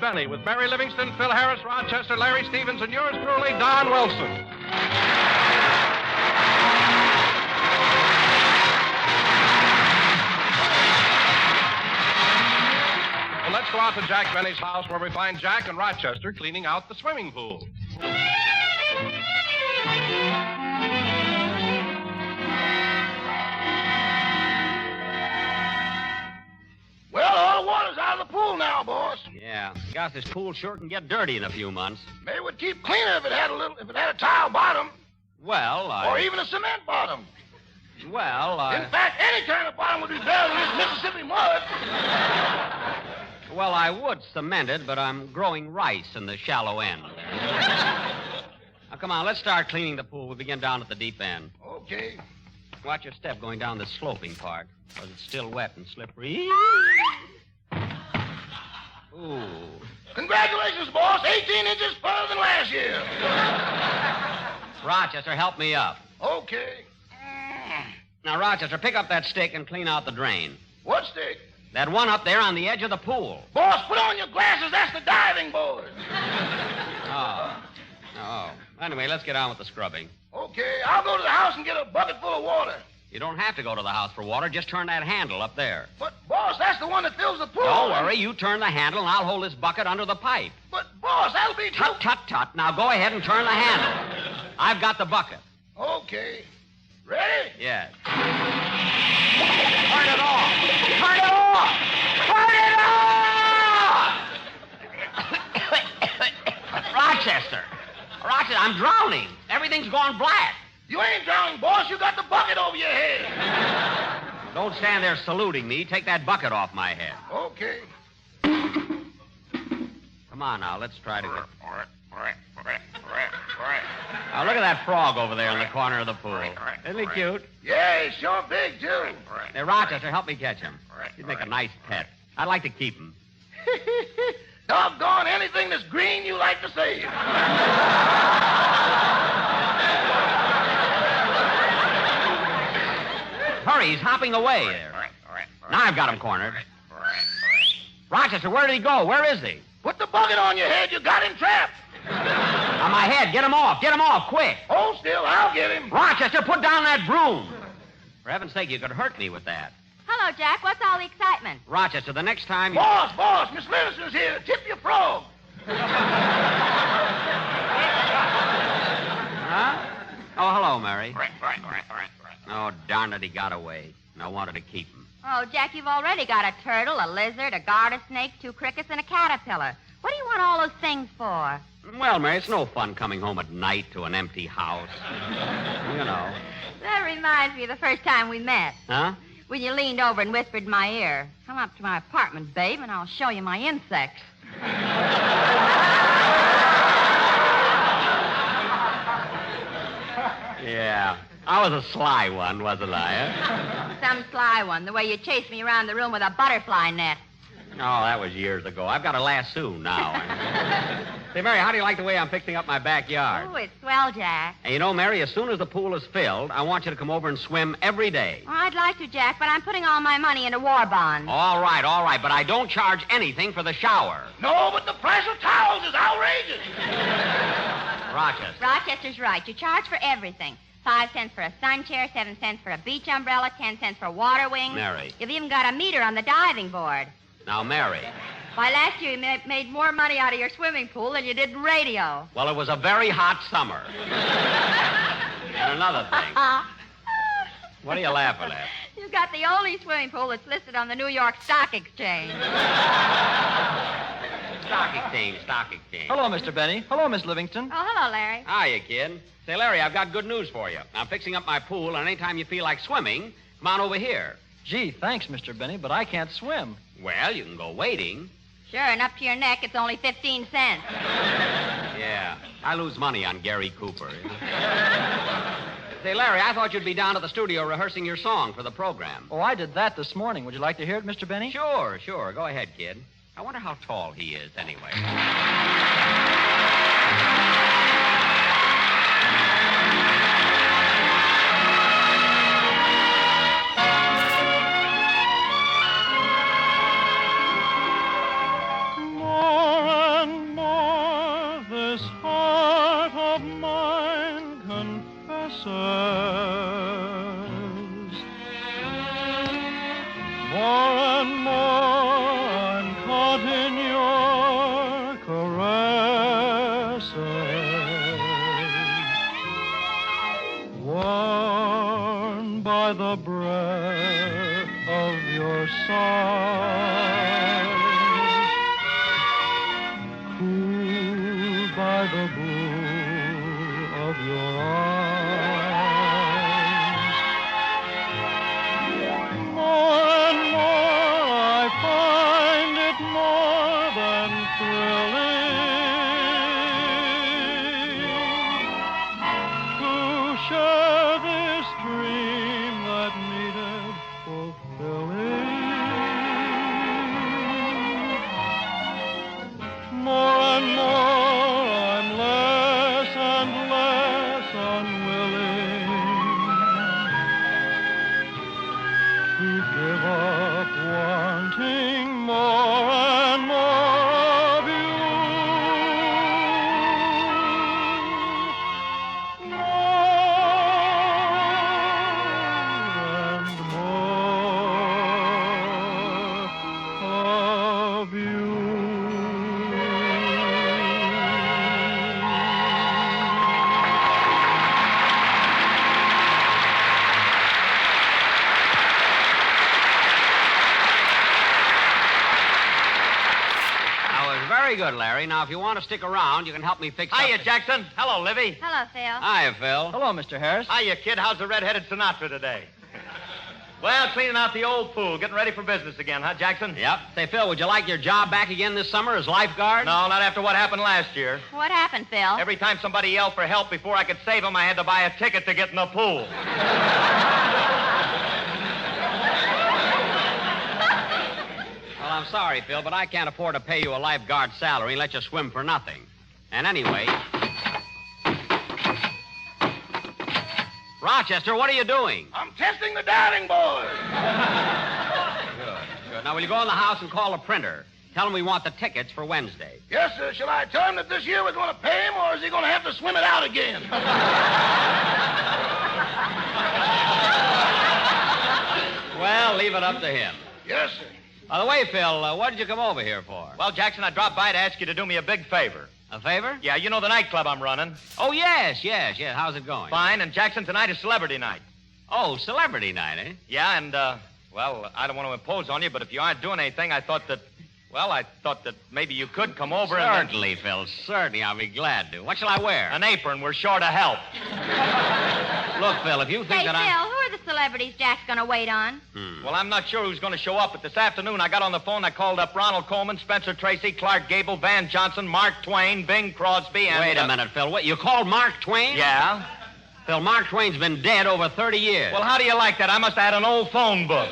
Benny with Mary Livingston, Phil Harris, Rochester, Larry Stevens, and yours truly, Don Wilson. Well, let's go out to Jack Benny's house where we find Jack and Rochester cleaning out the swimming pool. Well, all the water's out of the pool now, boss. Yeah, gosh, this pool sure can get dirty in a few months. Maybe it would keep cleaner if it had a tile bottom. Well, Or even a cement bottom. In fact, any kind of bottom would be better than this Mississippi mud. Well, I would cement it, but I'm growing rice in the shallow end. Now, come on, let's start cleaning the pool. We'll begin down at the deep end. Okay. Watch your step going down the sloping part, because it's still wet and slippery. Ooh. Congratulations, boss. 18 inches further than last year. Rochester, help me up. Okay. Now, Rochester, pick up that stick and clean out the drain. What stick? That one up there on the edge of the pool. Boss, put on your glasses. That's the diving board. Oh. Anyway, let's get on with the scrubbing. Okay, I'll go to the house and get a bucket full of water. You don't have to go to the house for water. Just turn that handle up there. But, boss, that's the one that fills the pool. Don't worry. You turn the handle, and I'll hold this bucket under the pipe. But, boss, that'll be too... Tut. Now go ahead and turn the handle. I've got the bucket. Okay. Ready? Yes. Turn it off! Turn it off! Turn it off! Rochester, I'm drowning. Everything's gone black. You ain't drowning, boss. You got the bucket over your head. Don't stand there saluting me. Take that bucket off my head. Okay. Come on now, let's try to get... Now, look at that frog over there in the corner of the pool. Isn't he cute? Yeah, he's sure big, too. Hey, Rochester, help me catch him. He'd make a nice pet. I'd like to keep him. Doggone anything that's green you like to save. Hurry, he's hopping away there. Now I've got him cornered. Rochester, where did he go? Where is he? Put the bucket on your head. You got him trapped. On my head. Get him off, quick. Hold still. I'll get him. Rochester, put down that broom. For heaven's sake, you could hurt me with that. Hello, Jack. What's all the excitement? Rochester, the next time you... Boss, Miss Livingston's here. Tip your frog. Huh? Oh, hello, Mary. Oh, darn it, he got away. And I wanted to keep him. Oh, Jack, you've already got a turtle, a lizard, a garter snake, 2 crickets, and a caterpillar. What do you want all those things for? Well, Mary, it's no fun coming home at night to an empty house. You know. That reminds me of the first time we met. Huh? When you leaned over and whispered in my ear, "Come up to my apartment, babe, and I'll show you my insects." Yeah. I was a sly one, wasn't I? Some sly one, the way you chased me around the room with a butterfly net. Oh, that was years ago. I've got a lasso now. Say, Mary, how do you like the way I'm fixing up my backyard? Oh, it's swell, Jack. And you know, Mary, as soon as the pool is filled, I want you to come over and swim every day. Well, I'd like to, Jack, but I'm putting all my money into war bonds. All right, but I don't charge anything for the shower. No, but the price of towels is outrageous. Rochester. Rochester's right. You charge for everything. 5 cents for a sun chair, 7 cents for a beach umbrella, 10 cents for water wings. Mary. You've even got a meter on the diving board. Now, Mary. Why, last year you made more money out of your swimming pool than you did in radio. Well, it was a very hot summer. And another thing. What are you laughing at? You've got the only swimming pool that's listed on the New York Stock Exchange. Stock exchange. Hello, Mr. Benny. Hello, Miss Livingston. Oh, hello, Larry. Hiya, kid. Say, Larry, I've got good news for you. I'm fixing up my pool, and anytime you feel like swimming, come on over here. Gee, thanks, Mr. Benny, but I can't swim. Well, you can go wading. Sure, and up to your neck, it's only 15 cents. Yeah, I lose money on Gary Cooper. Say, Larry, I thought you'd be down at the studio rehearsing your song for the program. Oh, I did that this morning. Would you like to hear it, Mr. Benny? Sure. Go ahead, kid. I wonder how tall he is, anyway. More More and more I'm caught in your caresses, warmed by the breath of your sighs, cooled by the blue of your eyes. More and more I find it more than thrilling to share this dream that needed fulfilling. More and more I'm less and less unwilling to give up wanting more and more of you. More and more of you. That was very good, Larry. Now, if you want to stick around, you can help me fix up... Hiya, Jackson. Hello, Livy. Hello, Phil. Hi, Phil. Hello, Mr. Harris. Hiya, kid. How's the red-headed Sinatra today? Well, cleaning out the old pool, getting ready for business again, huh, Jackson? Yep. Say, Phil, would you like your job back again this summer as lifeguard? No, not after what happened last year. What happened, Phil? Every time somebody yelled for help before I could save them, I had to buy a ticket to get in the pool. Well, I'm sorry, Phil, but I can't afford to pay you a lifeguard salary and let you swim for nothing. And anyway... Rochester, what are you doing? I'm testing the diving board. Good. Now, will you go in the house and call the printer? Tell him we want the tickets for Wednesday. Yes, sir. Shall I tell him that this year we're going to pay him, or is he going to have to swim it out again? Well, leave it up to him. Yes, sir. By the way, Phil, what did you come over here for? Well, Jackson, I dropped by to ask you to do me a big favor. A favor? Yeah, you know the nightclub I'm running. Oh, yes. How's it going? Fine, and Jackson, tonight is celebrity night. Oh, celebrity night, eh? Yeah, and, well, I don't want to impose on you, but if you aren't doing anything, I thought that maybe you could come over and... Certainly, Phil. Certainly. I'll be glad to. What shall I wear? An apron. We're short of help. Look, Phil, if you think Hey, that Phil, who are the celebrities Jack's going to wait on? Well, I'm not sure who's going to show up, but this afternoon I got on the phone. I called up Ronald Coleman, Spencer Tracy, Clark Gable, Van Johnson, Mark Twain, Bing Crosby, and... Wait a minute, Phil. What, you called Mark Twain? Yeah? Phil, Mark Twain's been dead over 30 years. Well, how do you like that? I must have had an old phone book.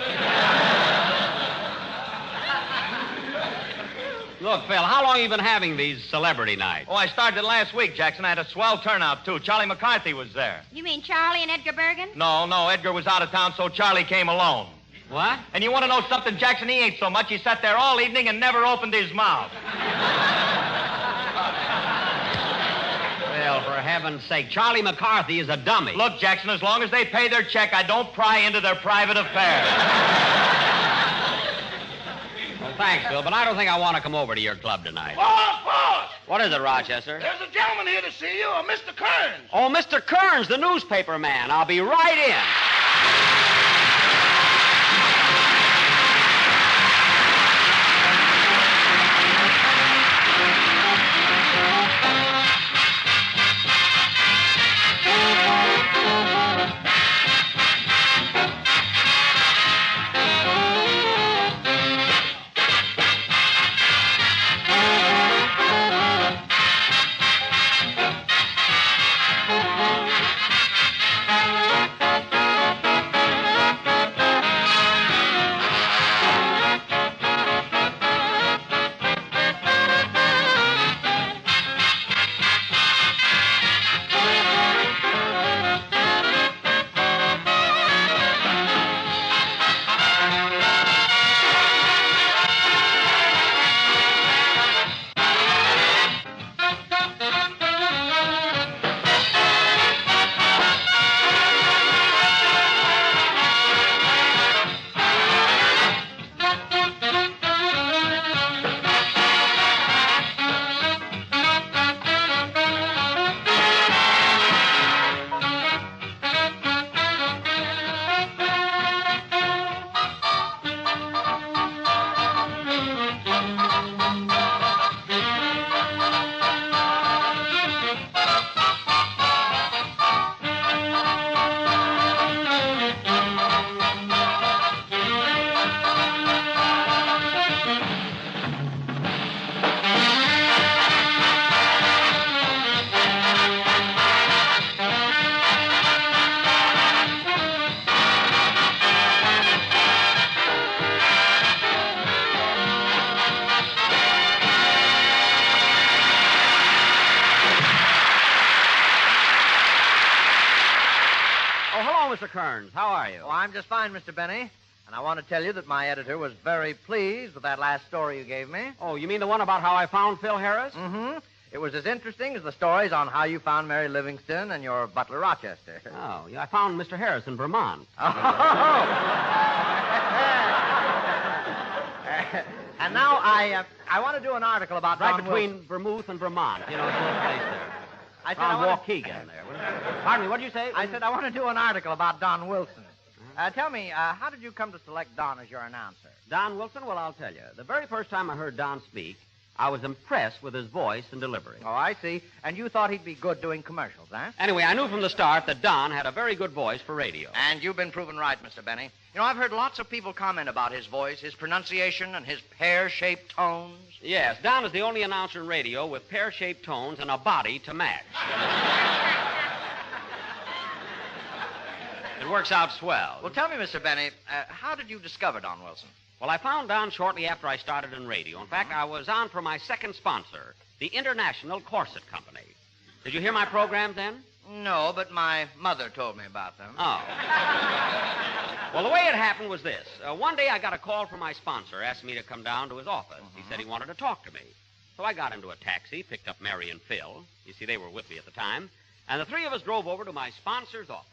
Look, Phil, how long have you been having these celebrity nights? Oh, I started last week, Jackson. I had a swell turnout, too. Charlie McCarthy was there. You mean Charlie and Edgar Bergen? No, Edgar was out of town, so Charlie came alone. What? And you want to know something, Jackson? He ain't so much. He sat there all evening and never opened his mouth. Well, for heaven's sake, Charlie McCarthy is a dummy. Look, Jackson, as long as they pay their check, I don't pry into their private affairs. Well, thanks, Phil, but I don't think I want to come over to your club tonight. Boss! What is it, Rochester? There's a gentleman here to see you, Mr. Kearns. Oh, Mr. Kearns, the newspaper man. I'll be right in. Oh, hello, Mr. Kearns. How are you? Oh, I'm just fine, Mr. Benny. And I want to tell you that my editor was very pleased with that last story you gave me. Oh, you mean the one about how I found Phil Harris? Mm-hmm. It was as interesting as the stories on how you found Mary Livingston and your butler Rochester. Oh, yeah, I found Mr. Harris in Vermont. And now I want to do an article about Right Don between Wilson. Vermouth and Vermont. You know, it's a little place there. I said Around I want Waukegan there. Pardon me, what did you say? I said I want to do an article about Don Wilson. Tell me, how did you come to select Don as your announcer? Don Wilson? Well, I'll tell you. The very first time I heard Don speak, I was impressed with his voice and delivery. Oh, I see. And you thought he'd be good doing commercials, huh? Anyway, I knew from the start that Don had a very good voice for radio. And you've been proven right, Mr. Benny. You know, I've heard lots of people comment about his voice, his pronunciation, and his pear-shaped tones. Yes, Don is the only announcer in radio with pear-shaped tones and a body to match. It works out swell. Well, tell me, Mr. Benny, how did you discover Don Wilson? Well, I found Don shortly after I started in radio. In fact, I was on for my second sponsor, the International Corset Company. Did you hear my program then? No, but my mother told me about them. Oh. Well, the way it happened was this. One day I got a call from my sponsor, asked me to come down to his office. He said he wanted to talk to me. So I got into a taxi, picked up Mary and Phil. You see, they were with me at the time. And the three of us drove over to my sponsor's office.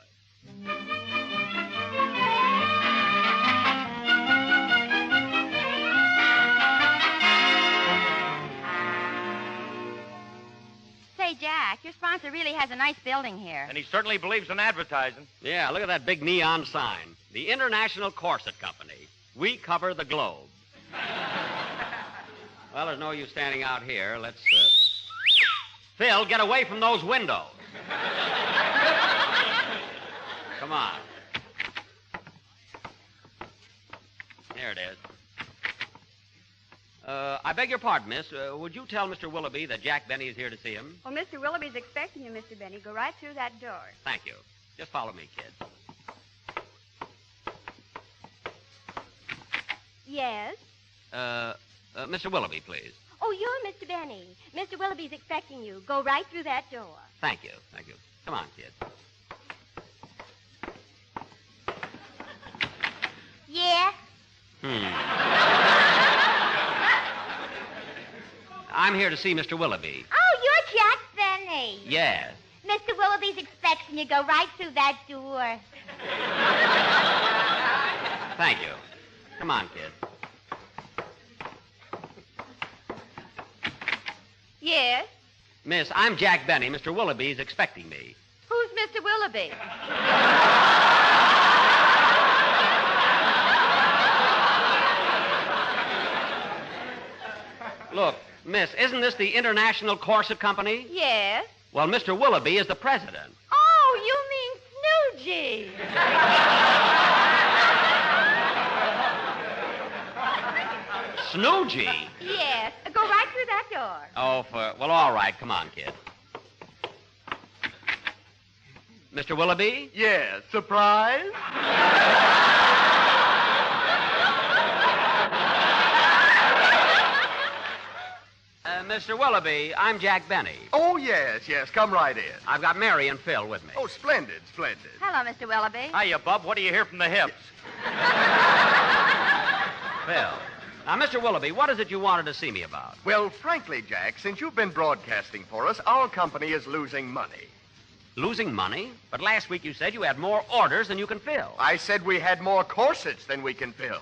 Say, Jack, your sponsor really has a nice building here. And he certainly believes in advertising. Yeah, look at that big neon sign. The International Corset Company. We cover the globe. Well, there's no use standing out here. Let's, Phil, get away from those windows. Come on. There it is. I beg your pardon, miss. Would you tell Mr. Willoughby that Jack Benny is here to see him? Well, Mr. Willoughby's expecting you, Mr. Benny. Go right through that door. Thank you. Just follow me, kids. Yes? Mr. Willoughby, please. Oh, you're Mr. Benny. Mr. Willoughby's expecting you. Go right through that door. Thank you. Thank you. Come on, kids. Yeah? I'm here to see Mr. Willoughby. Oh, you're Jack Benny. Yes. Mr. Willoughby's expecting you. Go right through that door. Thank you. Come on, kid. Yes? Miss, I'm Jack Benny. Mr. Willoughby's expecting me. Who's Mr. Willoughby? Look, miss, isn't this the International Corset Company? Yes? Well, Mr. Willoughby is the president. Oh, you mean Snoogey. Snoogey? Yes. Go right through that door. Oh, well, all right. Come on, kid. Mr. Willoughby? Yes. Surprise? Mr. Willoughby, I'm Jack Benny. Oh, yes. Come right in. I've got Mary and Phil with me. Oh, splendid. Hello, Mr. Willoughby. Hiya, Bub. What do you hear from the hips? Phil. Now, Mr. Willoughby, what is it you wanted to see me about? Well, frankly, Jack, since you've been broadcasting for us, our company is losing money. Losing money? But last week you said you had more orders than you can fill. I said we had more corsets than we can fill.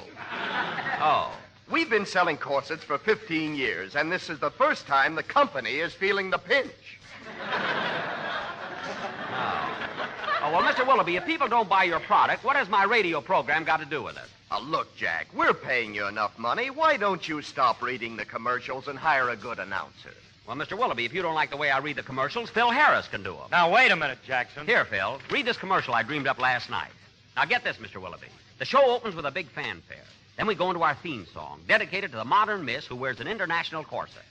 Oh. We've been selling corsets for 15 years, and this is the first time the company is feeling the pinch. Oh, well, Mr. Willoughby, if people don't buy your product, what has my radio program got to do with it? Look, Jack, we're paying you enough money. Why don't you stop reading the commercials and hire a good announcer? Well, Mr. Willoughby, if you don't like the way I read the commercials, Phil Harris can do them. Now, wait a minute, Jackson. Here, Phil, read this commercial I dreamed up last night. Now, get this, Mr. Willoughby. The show opens with a big fanfare. Then we go into our theme song, dedicated to the modern miss who wears an international corset.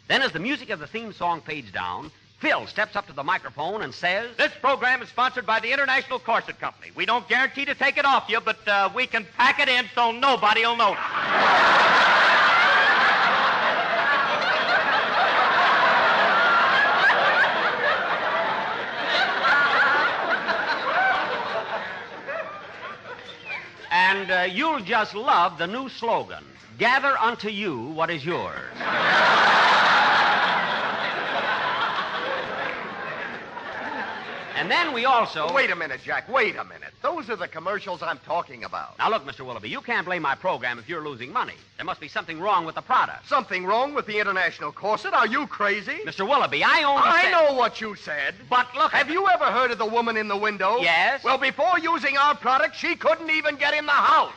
Then, as the music of the theme song fades down, Phil steps up to the microphone and says... This program is sponsored by the International Corset Company. We don't guarantee to take it off you, but we can pack it in so nobody will notice. And you'll just love the new slogan, gather unto you what is yours. And then we also... Wait a minute, Jack. Wait a minute. Those are the commercials I'm talking about. Now, look, Mr. Willoughby, you can't blame my program if you're losing money. There must be something wrong with the product. Something wrong with the International Corset? Are you crazy? Mr. Willoughby, I only I said... know what you said. But look... Have you ever heard of the woman in the window? Yes. Well, before using our product, she couldn't even get in the house.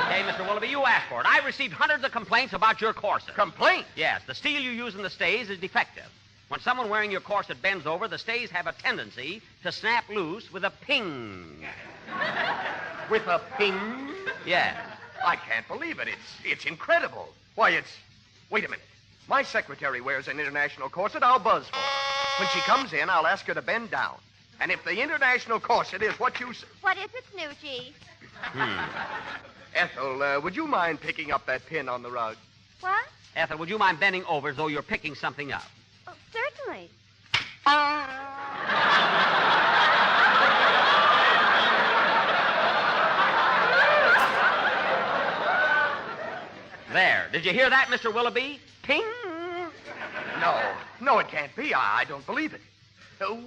Hey, Mr. Willoughby, you asked for it. I received hundreds of complaints about your corset. Complaints? Yes, the steel you use in the stays is defective. When someone wearing your corset bends over, the stays have a tendency to snap loose with a ping. With a ping? Yes. I can't believe it. It's incredible. Why, it's... Wait a minute. My secretary wears an International Corset. I'll buzz for her. When she comes in, I'll ask her to bend down. And if the International Corset is what you... What is it, Snoochie? Ethel, would you mind picking up that pin on the rug? What? Ethel, would you mind bending over as though you're picking something up? Oh, certainly. There. Did you hear that, Mr. Willoughby? Ping! No, it can't be. I don't believe it.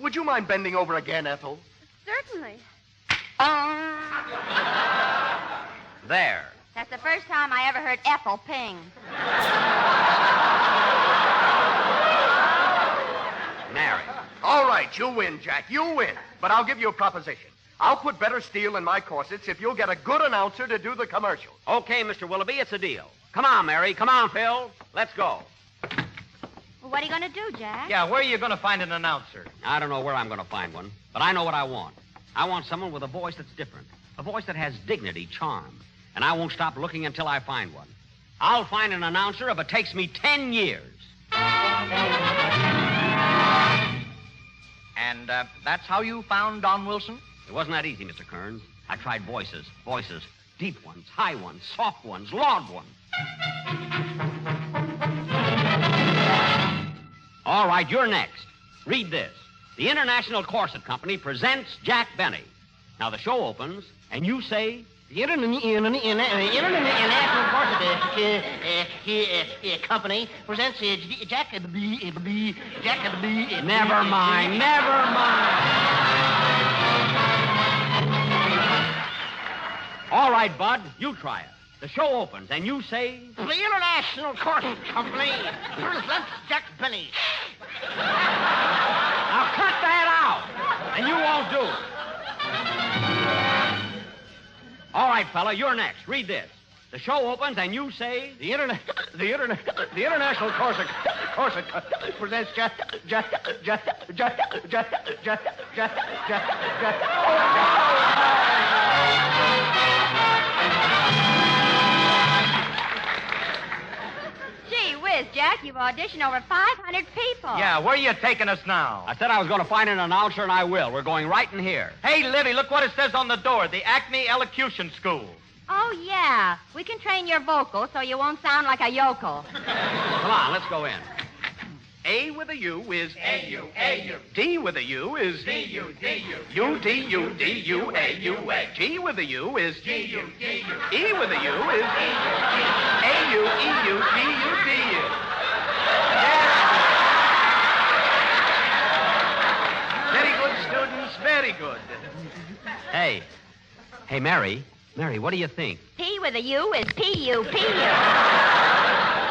Would you mind bending over again, Ethel? Certainly. There. That's the first time I ever heard Ethel ping. Mary. All right, you win, Jack. You win. But I'll give you a proposition. I'll put better steel in my corsets if you'll get a good announcer to do the commercial. Okay, Mr. Willoughby, it's a deal. Come on, Mary. Come on, Phil. Let's go. Well, what are you going to do, Jack? Yeah, where are you going to find an announcer? I don't know where I'm going to find one, but I know what I want. I want someone with a voice that's different, a voice that has dignity, charm, and I won't stop looking until I find one. I'll find an announcer if it takes me 10 years. And that's how you found Don Wilson? It wasn't that easy, Mr. Kearns. I tried voices, deep ones, high ones, soft ones, loud ones. All right, you're next. Read this. The International Corset Company presents Jack Benny. Now, the show opens, and you say... The International Corset Company presents Jack... Never mind. All right, Bud, you try it. The show opens, and you say... The International Corset Company presents Jack Benny. Now cut that out, and you won't do it. All right, fella, you're next. Read this. The show opens, and you say... The International Corset presents Jack... Gee whiz, Jack, you've auditioned over 500 people. Yeah, where are you taking us now? I said I was going to find an announcer, and I will. We're going right in here. Hey, Livy, look what it says on the door. The Acme Elocution School. Oh, yeah. We can train your vocals so you won't sound like a yokel. Come on, let's go in. A with a U is... A-U, A-U. D with a U is... D-U, D-U. U-D-U, D-U-A-U-A. G with a U is... G-U, G-U. E with a U is... A-U, E-U, D-U, D-U. Very good, students, very good. Hey, Mary. Mary, what do you think? P with a U is P-U, P-U.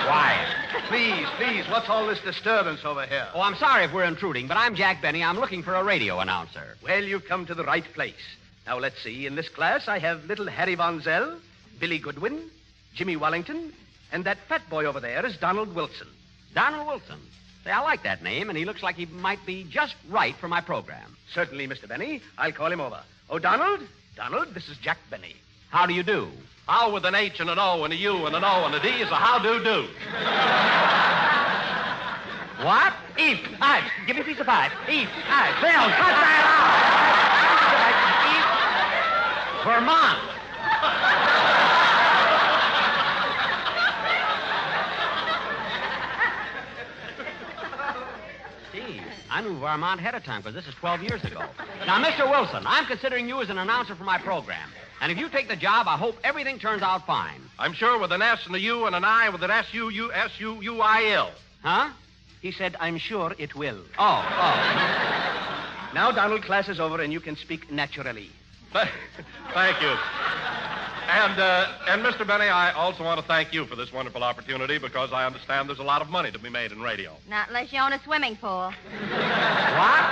Quiet. Please, what's all this disturbance over here? Oh, I'm sorry if we're intruding, but I'm Jack Benny. I'm looking for a radio announcer. Well, you've come to the right place. Now, let's see. In this class, I have little Harry Von Zell, Billy Goodwin, Jimmy Wellington, and that fat boy over there is Donald Wilson. Donald Wilson. Say, I like that name, and he looks like he might be just right for my program. Certainly, Mr. Benny. I'll call him over. Oh, Donald, this is Jack Benny. How do you do? How with an H and an O and a U and an O and a D is a how-do-do. What? Eat. Five. Give me a piece of pie. Eat. Five. Bill, cut that out. Eat. Vermont. Gee, I knew Vermont ahead of time because this is 12 years ago. Now, Mr. Wilson, I'm considering you as an announcer for my program. And if you take the job, I hope everything turns out fine. I'm sure with an S and a U and an I with an S-U-U-S-U-U-I-L. Huh? He said, I'm sure it will. Oh. Now, Donald, class is over and you can speak naturally. Thank you. And Mr. Benny, I also want to thank you for this wonderful opportunity because I understand there's a lot of money to be made in radio. Not unless you own a swimming pool. What?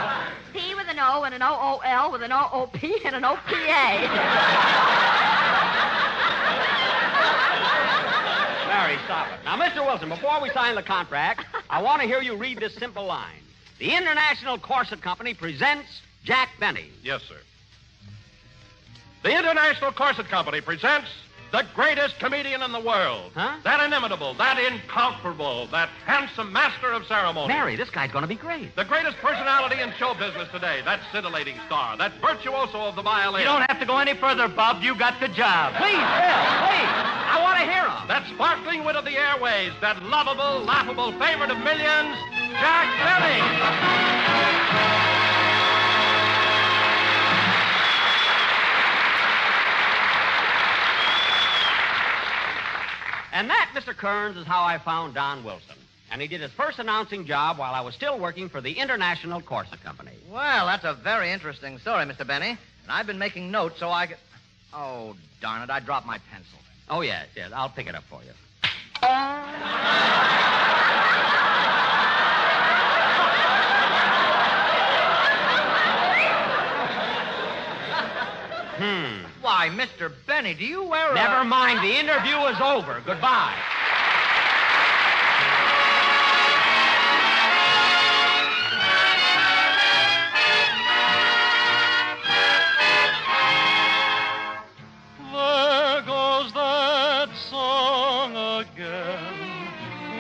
P with an O and an O-O-L with an O-O-P and an O-P-A. Mary, stop it. Now, Mr. Wilson, before we sign the contract, I want to hear you read this simple line. The International Corset Company presents Jack Benny. Yes, sir. The International Corset Company presents the greatest comedian in the world. Huh? That inimitable, that incomparable, that handsome master of ceremony. Mary, this guy's going to be great. The greatest personality in show business today, that scintillating star, that virtuoso of the violin. You don't have to go any further, Bob. You got the job. Please, Bill, please. I want to hear him. That sparkling wit of the airways, that lovable, laughable favorite of millions, Jack Benny. And that, Mr. Kearns, is how I found Don Wilson. And he did his first announcing job while I was still working for the International Corset Company. Well, that's a very interesting story, Mr. Benny. And I've been making notes so I could... Oh, darn it, I dropped my pencil. Oh, yes. I'll pick it up for you. Why, Mr. Benny, do you wear a... Never mind. The interview is over. Goodbye. There goes that song again.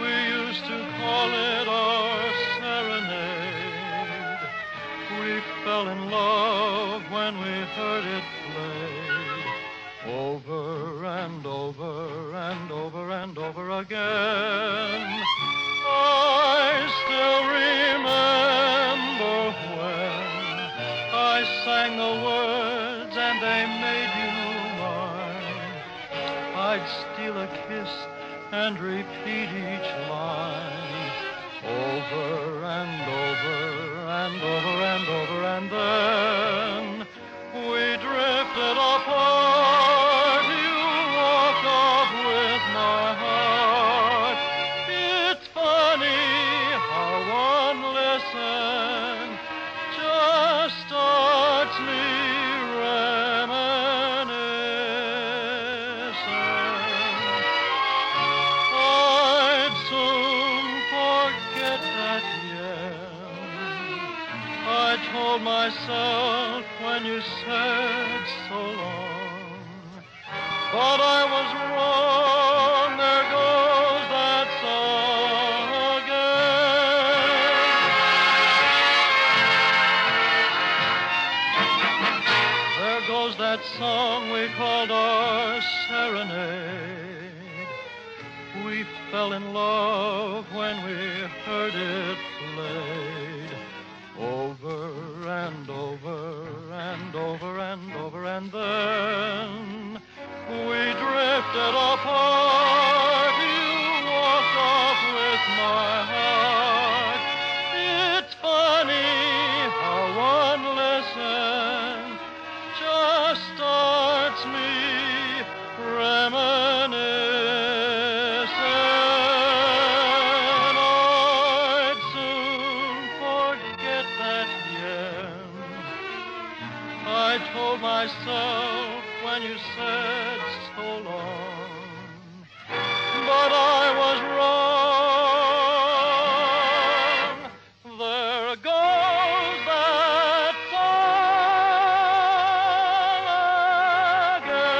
We used to call it our serenade. We fell in love when we heard it played. Over and over and over and over again. I still remember when I sang the words and they made you mine. I'd steal a kiss and repeat each line. Over and over and over and over and then we drifted apart. You walked off with my heart. It's funny how one listen just starts me reminiscing. I'd soon forget that yen. I told myself when you said so long, but I was wrong. There goes that song again. There goes that song we called our serenade. We fell in love when we heard it played. Over and over and over and over and then we drifted apart. You walked off with my heart. It's funny how one lesson just starts me reminiscing. I'd soon forget that yen. I told myself when you said so long, but I was wrong. There goes that song again.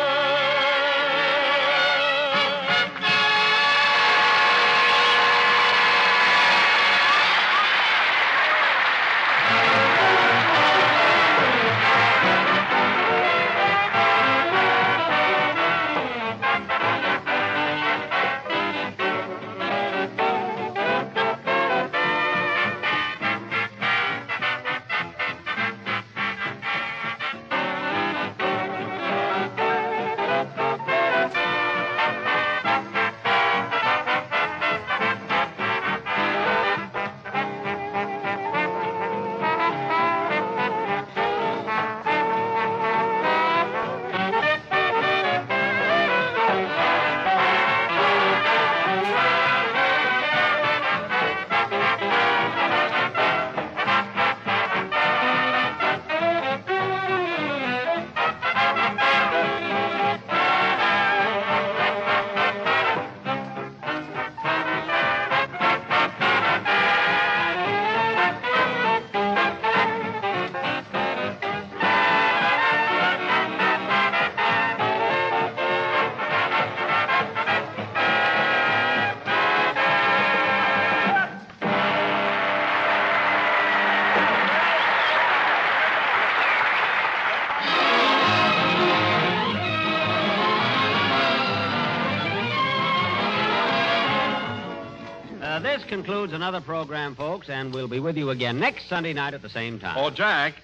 this concludes another program, folks, and we'll be with you again next Sunday night at the same time. Oh, Jack,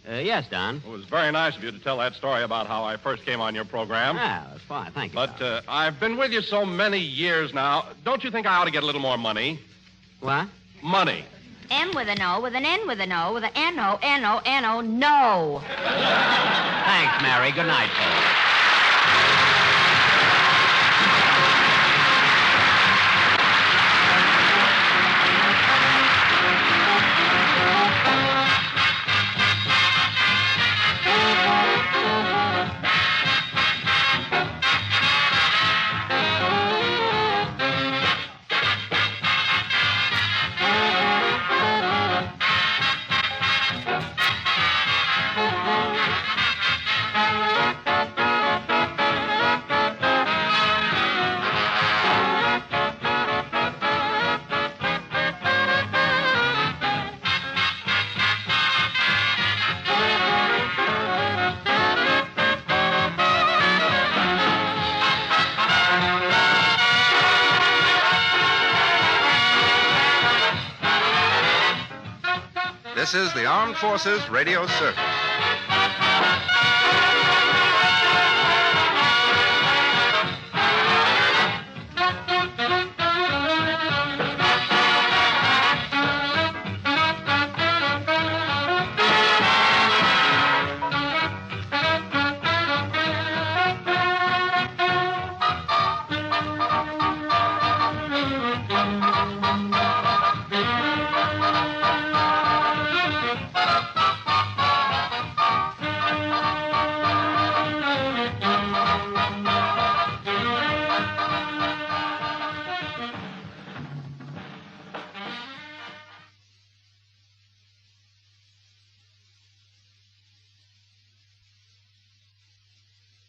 Yes, Don. it was very nice of you to tell that story about how I first came on your program. Ah, that's fine. Thank you. But Don. I've been with you so many years now. Don't you think I ought to get a little more money? What? Money. M with an O, with an N with an O, with an N-O, N-O, N-O, no. Thanks, Mary. Good night, folks. This is the Armed Forces Radio Service.